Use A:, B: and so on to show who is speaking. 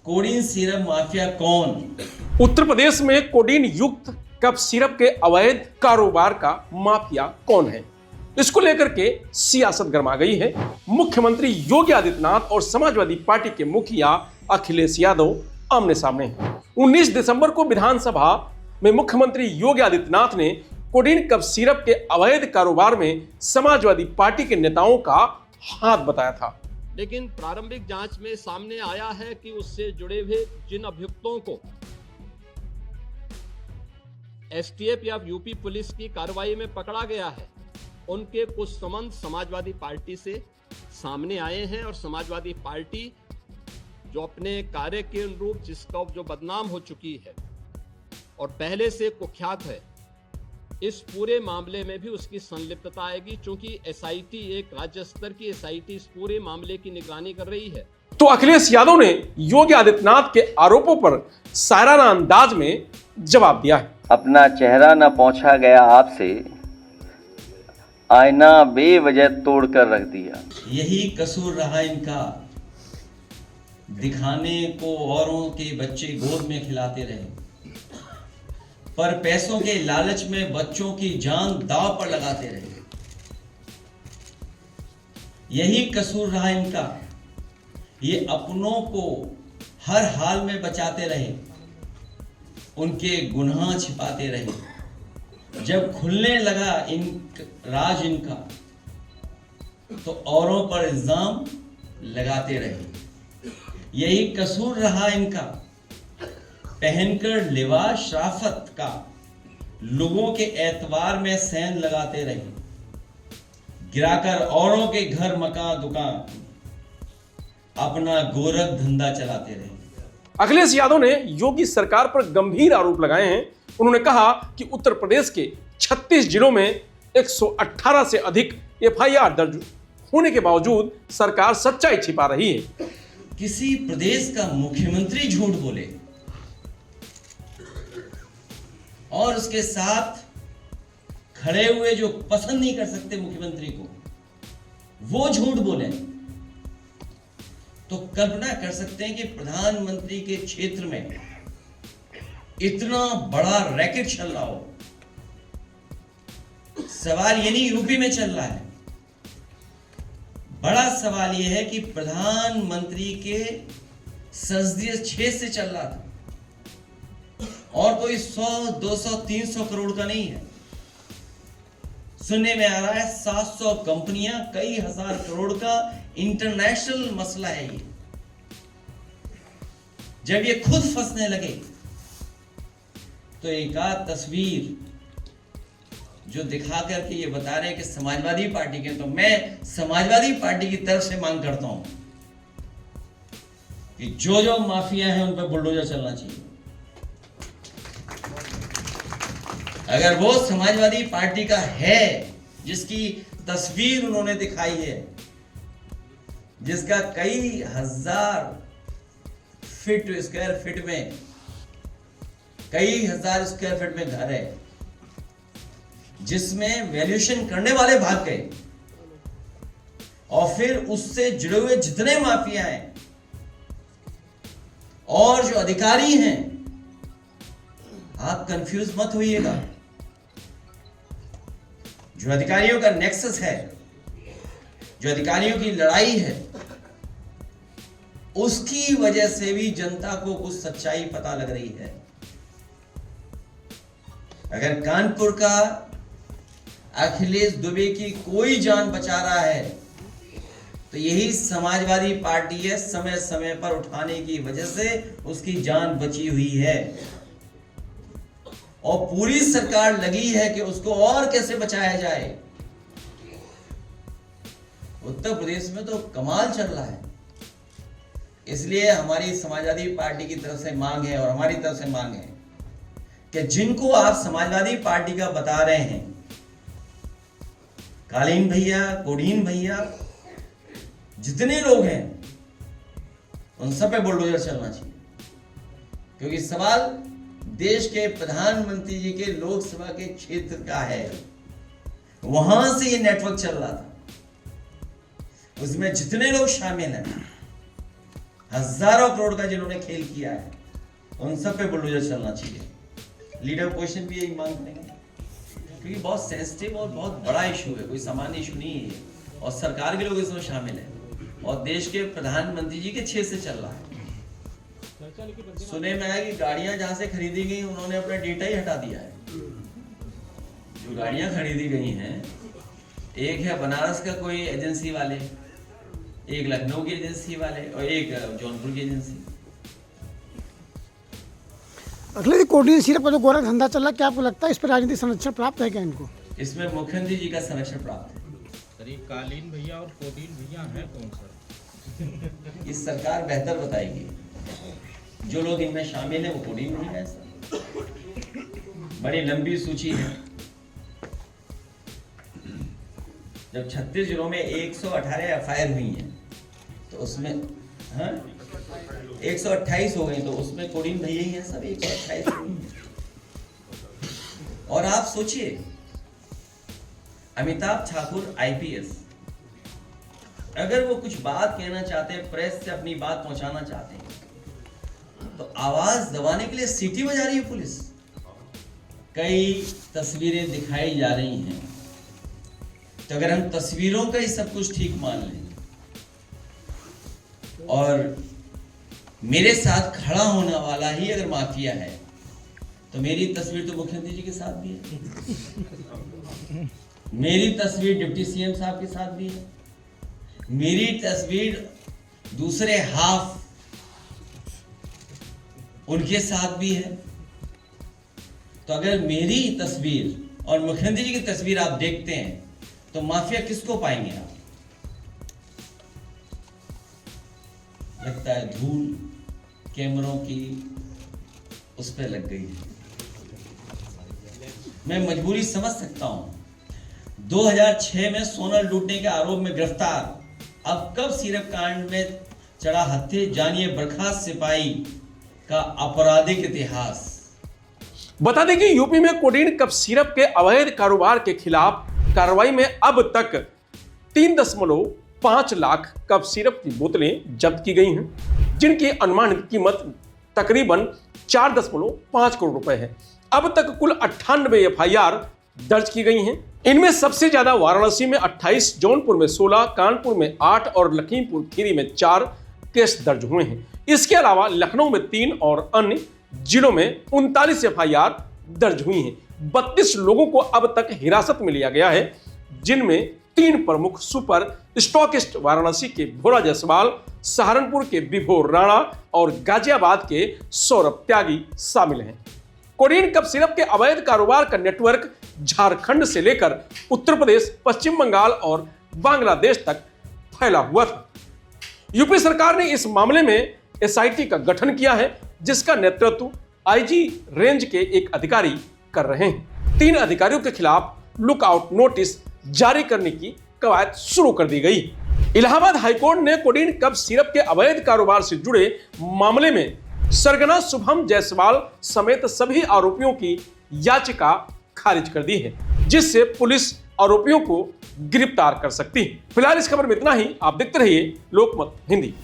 A: Codeine syrup mafia कौन?
B: उत्तर प्रदेश में codeine युक्त कफ सिरप के अवैध कारोबार का माफिया कौन है, इसको लेकर के सियासत गर्मा गई है। मुख्यमंत्री योगी आदित्यनाथ और समाजवादी पार्टी के मुखिया अखिलेश यादव आमने सामने हैं। 19 दिसंबर को विधानसभा में मुख्यमंत्री योगी आदित्यनाथ ने कोडीन कफ सिरप के अवैध कारोबार में समाजवादी पार्टी के नेताओं का हाथ बताया था।
C: लेकिन प्रारंभिक जांच में सामने आया है कि उससे जुड़े हुए जिन अभियुक्तों को एसटीएफ या यूपी पुलिस की कार्रवाई में पकड़ा गया है, उनके कुछ संबंध समाजवादी पार्टी से सामने आए हैं और समाजवादी पार्टी जो अपने कार्य के अनुरूप जिसका जो बदनाम हो चुकी है और पहले से कुख्यात है, इस पूरे मामले में भी उसकी संलिप्तता आएगी, क्योंकि एसआईटी एक राज्य स्तर की एसआईटी इस पूरे मामले की निगरानी कर रही है।
B: तो अखिलेश यादव ने योगी आदित्यनाथ के आरोपों पर शायराना अंदाज में जवाब दिया है।
D: अपना चेहरा न पहुंचा गया आपसे, आईना बेवजह तोड़ कर रख दिया।
A: यही कसूर रहा इनका, दिखाने को औरों के बच्चे गोद में खिलाते रहे, पर पैसों के लालच में बच्चों की जान दांव पर लगाते रहे। यही कसूर रहा इनका, ये अपनों को हर हाल में बचाते रहे, उनके गुनाह छिपाते रहे। जब खुलने लगा राज इनका, तो औरों पर इल्जाम लगाते रहे। यही कसूर रहा इनका, पहनकर लिबास शराफत का लोगों के एतबार में सैन लगाते रहे, गिराकर औरों के घर मकान दुकान अपना गोरख धंधा चलाते रहे।
B: अखिलेश यादव ने योगी सरकार पर गंभीर आरोप लगाए हैं। उन्होंने कहा कि उत्तर प्रदेश के 36 जिलों में 118 से अधिक एफआईआर दर्ज होने के बावजूद सरकार सच्चाई छिपा रही है।
A: किसी प्रदेश का मुख्यमंत्री झूठ बोले और उसके साथ खड़े हुए जो पसंद नहीं कर सकते मुख्यमंत्री को, वो झूठ बोले, तो कल्पना कर सकते हैं कि प्रधानमंत्री के क्षेत्र में इतना बड़ा रैकेट चल रहा हो। सवाल ये नहीं यूपी में चल रहा है, बड़ा सवाल यह है कि प्रधानमंत्री के संसदीय क्षेत्र से चल रहा था, और कोई 100, 200, 300 करोड़ का नहीं है। सुनने में आ रहा है 700 कंपनियां, कई हजार करोड़ का इंटरनेशनल मसला है ये। जब ये खुद फंसने लगे तो एक आध तस्वीर जो दिखा करके ये बता रहे हैं कि समाजवादी पार्टी के, तो मैं समाजवादी पार्टी की तरफ से मांग करता हूं कि जो जो माफिया हैं उन पर बुलडोजर चलना चाहिए। अगर वो समाजवादी पार्टी का है जिसकी तस्वीर उन्होंने दिखाई है, जिसका कई हजार स्क्वायर फीट में, कई हजार स्क्वायर फीट में घर है, जिसमें वैल्यूएशन करने वाले भाग गए, और फिर उससे जुड़े हुए जितने माफिया हैं और जो अधिकारी हैं, आप कंफ्यूज मत होइएगा। जो अधिकारियों का नेक्सस है, जो अधिकारियों की लड़ाई है, उसकी वजह से भी जनता को कुछ सच्चाई पता लग रही है। अगर कानपुर का अखिलेश दुबे की कोई जान बचा रहा है, तो यही समाजवादी पार्टी है, समय समय पर उठाने की वजह से उसकी जान बची हुई है, और पूरी सरकार लगी है कि उसको और कैसे बचाया जाए। उत्तर प्रदेश में तो कमाल चल रहा है। इसलिए हमारी समाजवादी पार्टी की तरफ से मांग है, और हमारी तरफ से मांग है कि जिनको आप समाजवादी पार्टी का बता रहे हैं, कालीन भैया, कोडीन भैया, जितने लोग हैं, उन सब पे बुलडोजर चलना चाहिए। क्योंकि सवाल देश के प्रधानमंत्री जी के लोकसभा के क्षेत्र का है, वहां से ये नेटवर्क चल रहा था, उसमें जितने लोग शामिल हैं हजारों करोड़ का जिन्होंने खेल किया है, उन सब पे बुलडोजर चलना चाहिए। लीडर पोजीशन भी यही मांग करेंगे, क्योंकि बहुत सेंसिटिव और बहुत बड़ा इशू है, कोई सामान्य इशू नहीं है, और सरकार के लोग इसमें शामिल हैं और देश के प्रधानमंत्री जी के 6 से चल रहा है। सुने में आया कि गाड़ियां जहां से खरीदी गई उन्होंने अपना डेटा ही हटा दिया है। जो गाड़ियां खरीदी गई हैं, एक है बनारस का कोई एजेंसी वाले, एक लखनऊ की एजेंसी वाले और एक जौनपुर की agency.
E: Akhilesh ji, coding syrup का जो गोरा धंधा चल रहा है, क्या आपको लगता है इस पर राजनीतिक संरक्षण प्राप्त है क्या इनको?
A: इसमें मुख्यमंत्री जी का संरक्षण प्राप्त है।
F: कालीन भैया और कोडिन भैया हैं कौन सर?
A: इस सरकार बेहतर बताएगी। जो लोग इनमें शामिल हैं वो कोडिन नहीं है सर। बड़ी लंबी सूची है। जब 36 जिलों में 118 एफआईआर हुई हैं, तो उसमें 128 हो गई, तो उसमें कोडिन भैया ही हैं सब, 128 हुई हैं। और आप सोचिए, अमिताभ ठाकुर आईपीएस, अगर वो कुछ बात कहना चाहते हैं, प्रेस से अपनी बात पहुंचाना चाहते हैं, तो आवाज दबाने के लिए सीटी बजा रही है पुलिस। कई तस्वीरें दिखाई जा रही हैं, तो अगर हम तस्वीरों का ही सब कुछ ठीक मान लें और मेरे साथ खड़ा होने वाला ही अगर माफिया है, तो मेरी तस्वीर तो मुख्यमंत्री जी के साथ भी है, मेरी तस्वीर डिप्टी सीएम साहब के साथ भी है, मेरी तस्वीर दूसरे हाफ उनके साथ भी है। तो अगर मेरी तस्वीर और मुख्यमंत्री जी की तस्वीर आप देखते हैं, तो माफिया किसको पाएंगे आप? लगता है धूल कैमरों की उस पर लग गई है। मैं मजबूरी समझ सकता हूं। 2006 में सोना लूटने के आरोप में गिरफ्तार, अब कब सिरप कांड में चढ़ा हत्थे, जानिए बर्खास्त सिपाही का आपराधिक इतिहास।
B: बता दें कि यूपी में कोडीन कफ सिरप के अवैध कारोबार के खिलाफ कार्रवाई में अब तक 3.5 लाख कफ सिरप की बोतलें जब्त की गई हैं, जिनकी अनुमानित कीमत तकरीबन 4.5 करोड़ रुपए है। अब तक कुल 98 एफआईआर दर्ज की गई हैं। इनमें सबसे ज्यादा वाराणसी में 28, जौनपुर में 16, कानपुर में 8 और लखीमपुर खीरी में 4 केस दर्ज हुए हैं। इसके अलावा लखनऊ में 3 और अन्य जिलों में 39 एफआईआर दर्ज हुई हैं। 32 लोगों को अब तक हिरासत में लिया गया है, जिनमें 3 प्रमुख सुपर स्टॉकिस्ट वाराणसी के भोला जायसवाल, सहारनपुर के विभोर राणा और गाजियाबाद के सौरभ त्यागी शामिल हैं। कोडीन कफ सिरप के अवैध कारोबार का नेटवर्क झारखंड से लेकर उत्तर प्रदेश, पश्चिम बंगाल और बांग्लादेश तक फैला हुआ था। यूपी सरकार ने इस मामले में एसआईटी का गठन किया है, जिसका नेतृत्व आईजी रेंज के एक अधिकारी कर रहे हैं। 3 अधिकारियों के खिलाफ लुकआउट नोटिस जारी करने की कवायद शुरू कर दी गई। इलाहाबाद हाईकोर्ट ने कोडीन कफ सिरप के अवैध कारोबार से जुड़े मामले में सरगना शुभम जायसवाल समेत सभी आरोपियों की याचिका खारिज कर दी है, जिससे पुलिस आरोपियों को गिरफ्तार कर सकती है। फिलहाल इस खबर में इतना ही। आप देखते रहिए लोकमत हिंदी।